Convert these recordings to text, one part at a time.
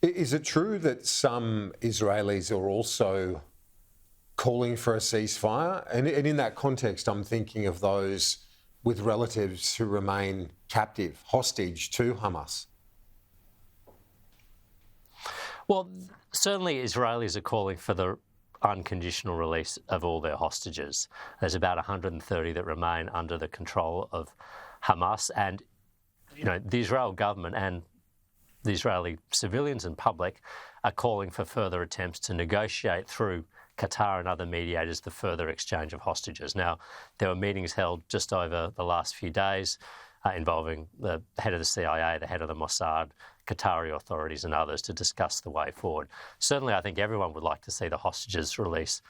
Is it true that some Israelis are also calling for a ceasefire? And in that context, I'm thinking of those with relatives who remain captive, hostage to Hamas. Well, certainly Israelis are calling for the unconditional release of all their hostages. There's about 130 that remain under the control of Hamas. And, the Israel government and the Israeli civilians and public are calling for further attempts to negotiate through Qatar and other mediators the further exchange of hostages. Now, there were meetings held just over the last few days involving the head of the CIA, the head of the Mossad, Qatari authorities and others to discuss the way forward. Certainly, I think everyone would like to see the hostages released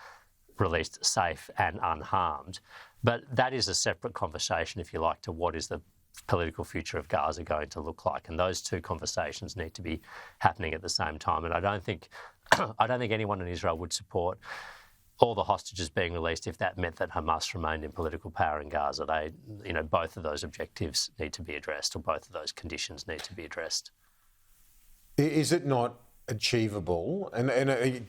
safe and unharmed. But that is a separate conversation, if you like, to what is the political future of Gaza going to look like. And those two conversations need to be happening at the same time. And I don't think anyone in Israel would support all the hostages being released if that meant that Hamas remained in political power in Gaza. Both of those objectives need to be addressed, or both of those conditions need to be addressed. Is it not achievable? And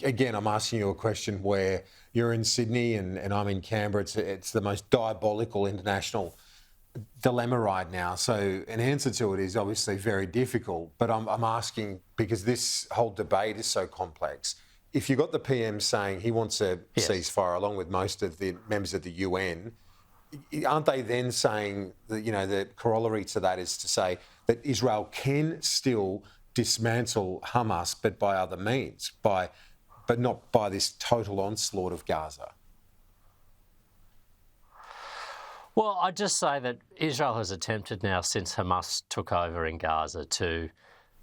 again, I'm asking you a question where you're in Sydney and I'm in Canberra. It's the most diabolical international dilemma right now. So an answer to it is obviously very difficult, but I'm asking because this whole debate is so complex. If you got the PM saying he wants a ceasefire along with most of the members of the UN, aren't they then saying that, the corollary to that is to say that Israel can still dismantle Hamas, but by other means, but not by this total onslaught of Gaza? Well, I'd just say that Israel has attempted now since Hamas took over in Gaza to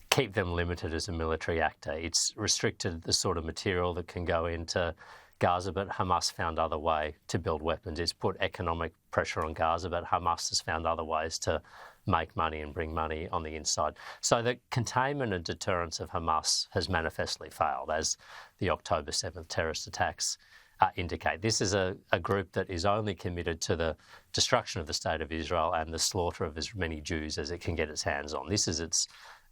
keep them limited as a military actor. It's restricted the sort of material that can go into Gaza, but Hamas found other way to build weapons. It's put economic pressure on Gaza, but Hamas has found other ways to make money and bring money on the inside. So the containment and deterrence of Hamas has manifestly failed, as the October 7th terrorist attacks indicate. This is a group that is only committed to the destruction of the State of Israel and the slaughter of as many Jews as it can get its hands on. This is its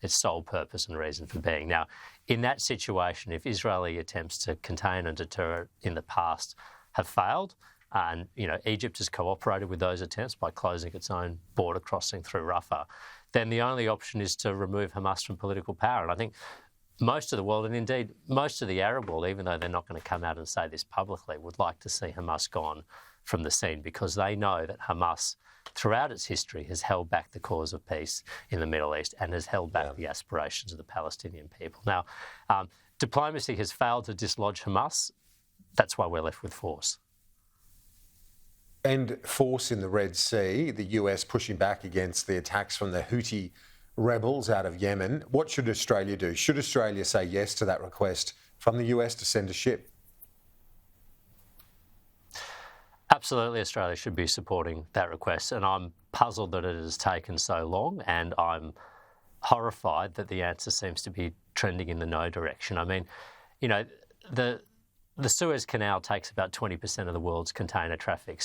sole purpose and reason for being. Now, in that situation, if Israeli attempts to contain and deter in the past have failed, and Egypt has cooperated with those attempts by closing its own border crossing through Rafah, then the only option is to remove Hamas from political power. And I think most of the world, and indeed most of the Arab world, even though they're not going to come out and say this publicly, would like to see Hamas gone from the scene, because they know that Hamas, throughout its history, has held back the cause of peace in the Middle East and has held back the aspirations of the Palestinian people. Now, diplomacy has failed to dislodge Hamas. That's why we're left with force. And force in the Red Sea, the US pushing back against the attacks from the Houthi rebels out of Yemen. What should Australia do? Should Australia say yes to that request from the US to send a ship? Absolutely, Australia should be supporting that request, and I'm puzzled that it has taken so long, and I'm horrified that the answer seems to be trending in the no direction. I mean, the Suez Canal takes about 20% of the world's container traffic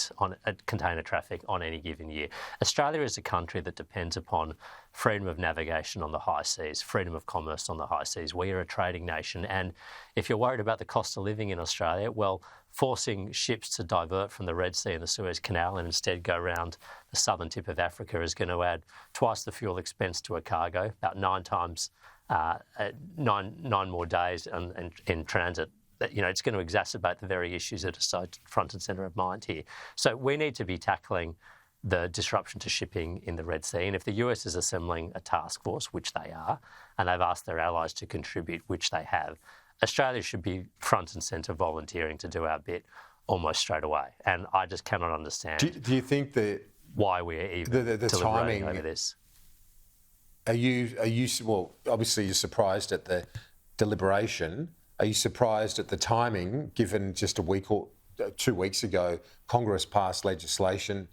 on any given year. Australia is a country that depends upon freedom of navigation on the high seas, freedom of commerce on the high seas. We are a trading nation, and if you're worried about the cost of living in Australia, well, forcing ships to divert from the Red Sea and the Suez Canal and instead go around the southern tip of Africa is going to add twice the fuel expense to a cargo, about 9 times, 9 more days in transit. It's going to exacerbate the very issues that are so front and centre of mind here. So we need to be tackling the disruption to shipping in the Red Sea. And if the US is assembling a task force, which they are, and they've asked their allies to contribute, which they have, Australia should be front and centre volunteering to do our bit almost straight away. And I just cannot understand do you think that why we're even the deliberating timing over this. Are you well, obviously you're surprised at the deliberation. Are you surprised at the timing, given just a week or 2 weeks ago, Congress passed legislation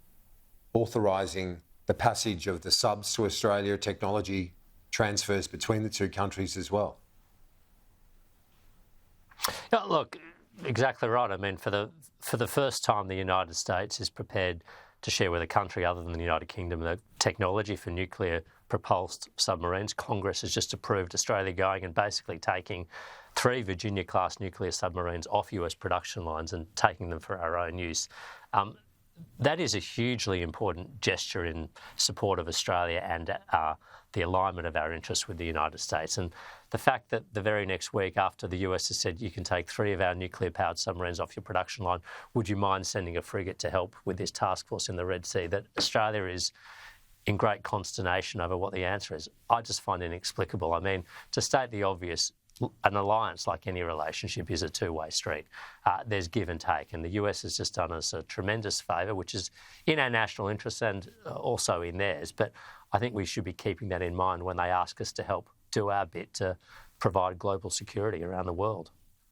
authorising the passage of the subs to Australia, technology transfers between the two countries as well? Yeah, look, exactly right. I mean, for the first time, the United States is prepared to share with a country other than the United Kingdom the technology for nuclear propulsed submarines. Congress has just approved Australia going and basically taking 3 Virginia-class nuclear submarines off US production lines and taking them for our own use. That is a hugely important gesture in support of Australia and the alignment of our interests with the United States. And the fact that the very next week after the US has said you can take 3 of our nuclear-powered submarines off your production line, would you mind sending a frigate to help with this task force in the Red Sea, that Australia is in great consternation over what the answer is, I just find inexplicable. I mean, to state the obvious, an alliance, like any relationship, is a two-way street. There's give and take, and the US has just done us a tremendous favour, which is in our national interest and also in theirs. But I think we should be keeping that in mind when they ask us to help do our bit to provide global security around the world.